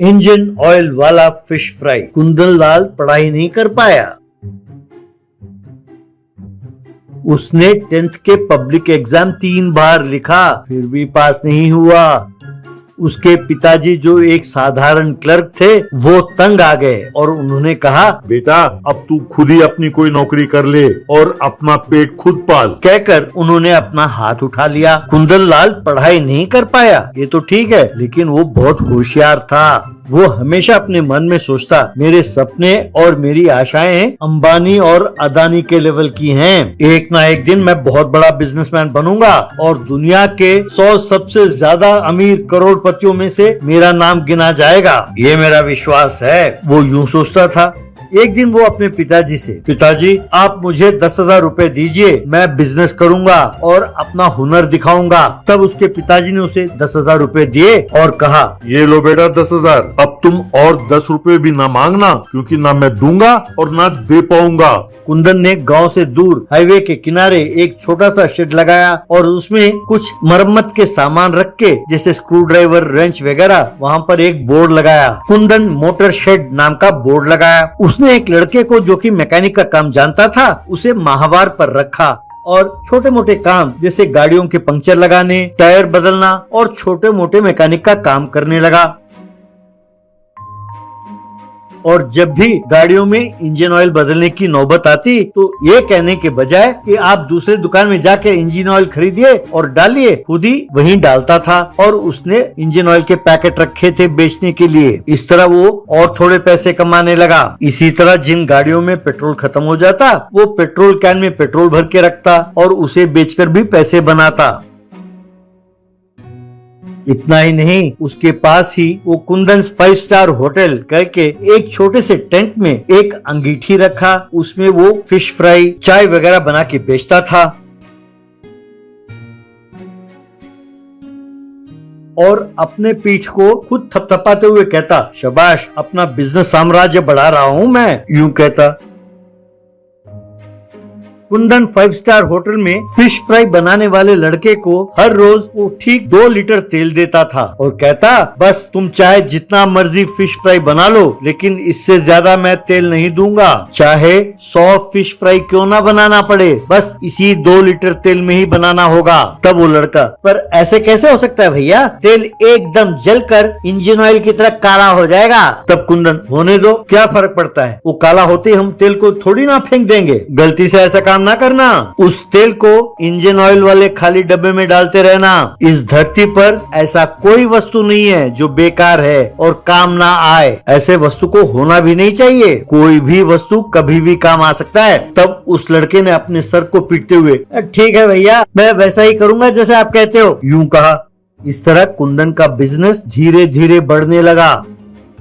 Engine oil वाला fish fry. Kundan Lal पढ़ाई नहीं कर पाया। उसने 10th के पब्लिक एग्जाम 3 बार लिखा, फिर भी पास नहीं हुआ। उसके पिताजी जो एक साधारण क्लर्क थे, वो तंग आ गए और उन्होंने कहा, बेटा अब तू खुद ही अपनी कोई नौकरी कर ले और अपना पेट खुद पाल। कहकर उन्होंने अपना हाथ उठा लिया। कुंदन लाल पढ़ाई नहीं कर पाया, ये तो ठीक है, लेकिन वो बहुत होशियार था। वो हमेशा अपने मन में सोचता, मेरे सपने और मेरी आशाएं अंबानी और अदानी के लेवल की हैं। एक ना एक दिन मैं बहुत बड़ा बिजनेसमैन बनूंगा और दुनिया के 100 सबसे ज्यादा अमीर करोड़पतियों में से मेरा नाम गिना जाएगा, ये मेरा विश्वास है। वो यूं सोचता था। एक दिन वो अपने पिताजी से, पिताजी आप मुझे 10,000 रुपए दीजिए, मैं बिजनेस करूंगा और अपना हुनर दिखाऊंगा। तब उसके पिताजी ने उसे 10,000 रुपए दिए और कहा, ये लो बेटा 10,000, अब तुम और 10 रुपए भी ना मांगना, क्योंकि ना मैं दूंगा और ना दे पाऊंगा। कुंदन ने गांव से दूर हाईवे के किनारे एक छोटा सा शेड लगाया और उसमें कुछ मरम्मत के सामान रख के, जैसे स्क्रू ड्राइवर, रेंच वगैरह, वहाँ पर एक बोर्ड लगाया। कुंदन मोटर शेड नाम का बोर्ड लगाया। उसने एक लड़के को जो कि मैकेनिक का काम जानता था, उसे माहवार पर रखा और छोटे मोटे काम जैसे गाड़ियों के पंक्चर लगाने, टायर बदलना और छोटे मोटे मैकेनिक का काम करने लगा। और जब भी गाड़ियों में इंजन ऑयल बदलने की नौबत आती, तो ये कहने के बजाय कि आप दूसरे दुकान में जाके इंजन ऑयल खरीदिए और डालिए, खुद ही वहीं डालता था और उसने इंजन ऑयल के पैकेट रखे थे बेचने के लिए। इस तरह वो और थोड़े पैसे कमाने लगा। इसी तरह जिन गाड़ियों में पेट्रोल खत्म हो जाता, वो पेट्रोल कैन में पेट्रोल भर के रखता और उसे बेचकर भी पैसे बनाता। इतना ही नहीं, उसके पास ही वो कुंदन 5 स्टार होटल करके एक छोटे से टेंट में एक अंगीठी रखा। उसमें वो फिश फ्राई, चाय वगैरह बना के बेचता था और अपने पीठ को खुद थपथपाते हुए कहता, शाबाश, अपना बिजनेस साम्राज्य बढ़ा रहा हूँ मैं, यूं कहता। कुंदन 5 स्टार होटल में फिश फ्राई बनाने वाले लड़के को हर रोज वो ठीक 2 लीटर तेल देता था और कहता, बस तुम चाहे जितना मर्जी फिश फ्राई बना लो, लेकिन इससे ज्यादा मैं तेल नहीं दूंगा। चाहे 100 फिश फ्राई क्यों ना बनाना पड़े, बस इसी 2 लीटर तेल में ही बनाना होगा। तब वो लड़का, पर ऐसे कैसे हो सकता है भैया, तेल एकदम जलकर इंजन ऑयल की तरह काला हो जाएगा। तब कुंदन, होने दो, क्या फर्क पड़ता है, वो काला होते ही हम तेल को थोड़ी ना फेंक देंगे। गलती से ऐसा काम ना करना, उस तेल को इंजन ऑयल वाले खाली डब्बे में डालते रहना। इस धरती पर ऐसा कोई वस्तु नहीं है जो बेकार है और काम ना आए। ऐसे वस्तु को होना भी नहीं चाहिए। कोई भी वस्तु कभी भी काम आ सकता है। तब उस लड़के ने अपने सर को पीटते हुए, ठीक है भैया, मैं वैसा ही करूंगा जैसे आप कहते हो, यूं कहा। इस तरह कुंदन का बिजनेस धीरे धीरे बढ़ने लगा।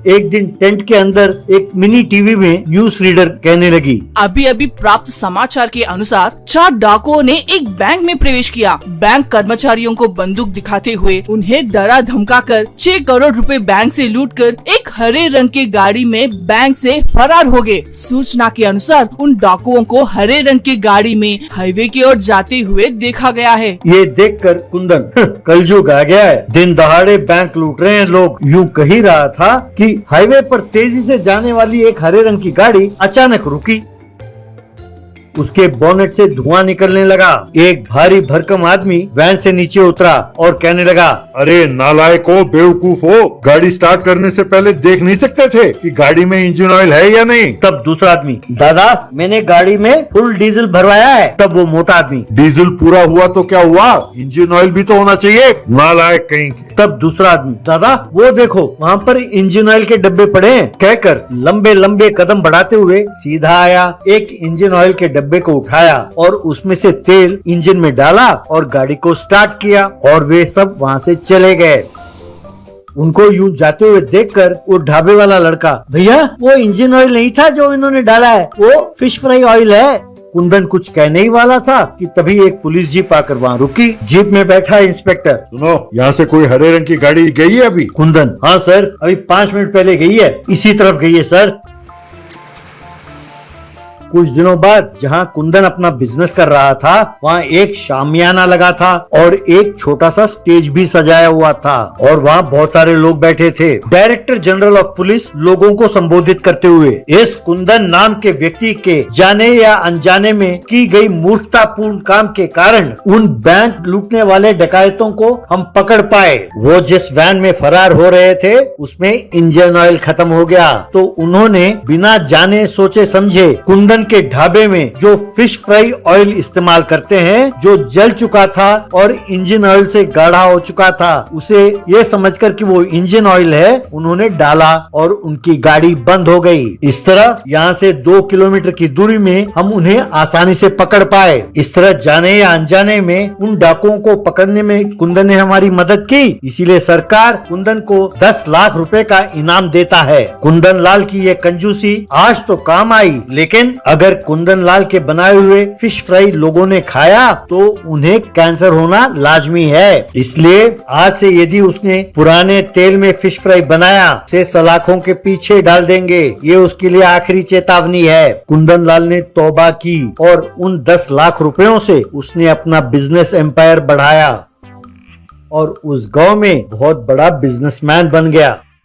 एक दिन टेंट के अंदर एक मिनी टीवी में न्यूज रीडर कहने लगी, अभी अभी प्राप्त समाचार के अनुसार 4 डाकुओं ने एक बैंक में प्रवेश किया। बैंक कर्मचारियों को बंदूक दिखाते हुए उन्हें डरा धमकाकर 6 करोड़ रुपए बैंक से लूटकर एक हरे रंग की गाड़ी में बैंक से फरार हो गए। सूचना के अनुसार उन डाकुओं को हरे रंग की गाड़ी में हाईवे की ओर जाते हुए देखा गया है। ये देखकर कुंदन, कलयुग आ गया है, दिन दहाड़े बैंक लूट रहे हैं लोग, यूं कह ही रहा था कि हाईवे पर तेजी से जाने वाली एक हरे रंग की गाड़ी अचानक रुकी। उसके बोनेट से धुआं निकलने लगा। एक भारी भरकम आदमी वैन से नीचे उतरा और कहने लगा, अरे नालायको, बेवकूफो, गाड़ी स्टार्ट करने से पहले देख नहीं सकते थे कि गाड़ी में इंजन ऑयल है या नहीं। तब दूसरा आदमी, दादा मैंने गाड़ी में फुल डीजल भरवाया है। तब वो मोटा आदमी, डीजल पूरा हुआ तो क्या हुआ, इंजन ऑयल भी तो होना चाहिए, नालायक कहीं। तब दूसरा आदमी, दादा वो देखो वहाँ पर इंजन ऑयल के डब्बे पड़े हैं। कहकर लंबे लंबे कदम बढ़ाते हुए सीधा आया, एक इंजन ऑयल के डब्बे को उठाया और उसमें से तेल इंजन में डाला और गाड़ी को स्टार्ट किया और वे सब वहाँ से चले गए। उनको यूं जाते हुए देखकर वो ढाबे वाला लड़का, भैया वो इंजन ऑयल नहीं था जो इन्होंने डाला है, वो फिश फ्राई ऑयल है। कुंदन कुछ कहने ही वाला था कि तभी एक पुलिस जीप आकर वहाँ रुकी। जीप में बैठा इंस्पेक्टर, सुनो, यहाँ से कोई हरे रंग की गाड़ी गई है अभी? कुंदन, हाँ सर, अभी 5 मिनट पहले गई है, इसी तरफ गई है सर। कुछ दिनों बाद जहाँ कुंदन अपना बिजनेस कर रहा था वहाँ एक शामियाना लगा था और एक छोटा सा स्टेज भी सजाया हुआ था और वहाँ बहुत सारे लोग बैठे थे। डायरेक्टर जनरल ऑफ पुलिस लोगों को संबोधित करते हुए इस कुंदन नाम के व्यक्ति के जाने या अनजाने में की गई मूर्खतापूर्ण काम के कारण उन बैंक लूटने वाले डकैतों को हम पकड़ पाए। वो जिस वैन में फरार हो रहे थे उसमें इंजन ऑयल खत्म हो गया तो उन्होंने बिना जाने सोचे समझे कुंदन के ढाबे में जो फिश फ्राई ऑयल इस्तेमाल करते हैं जो जल चुका था और इंजन ऑयल से गाढ़ा हो चुका था उसे ये समझकर कि वो इंजन ऑयल है उन्होंने डाला और उनकी गाड़ी बंद हो गई। इस तरह यहाँ से 2 किलोमीटर की दूरी में हम उन्हें आसानी से पकड़ पाए। इस तरह जाने या अनजाने में उन डाकुओं को पकड़ने में कुंदन ने हमारी मदद की, इसीलिए सरकार कुंदन को 10 लाख रुपए का इनाम देता है। कुंदन लाल की ये कंजूसी आज तो काम आई, लेकिन अगर कुंदन लाल के बनाए हुए फिश फ्राई लोगों ने खाया तो उन्हें कैंसर होना लाजमी है। इसलिए आज से यदि उसने पुराने तेल में फिश फ्राई बनाया उसे सलाखों के पीछे डाल देंगे। ये उसके लिए आखिरी चेतावनी है। कुंदन लाल ने तौबा की और उन 10 लाख रुपयों से उसने अपना बिजनेस एम्पायर बढ़ाया और उस गांव में बहुत बड़ा बिजनेसमैन बन गया।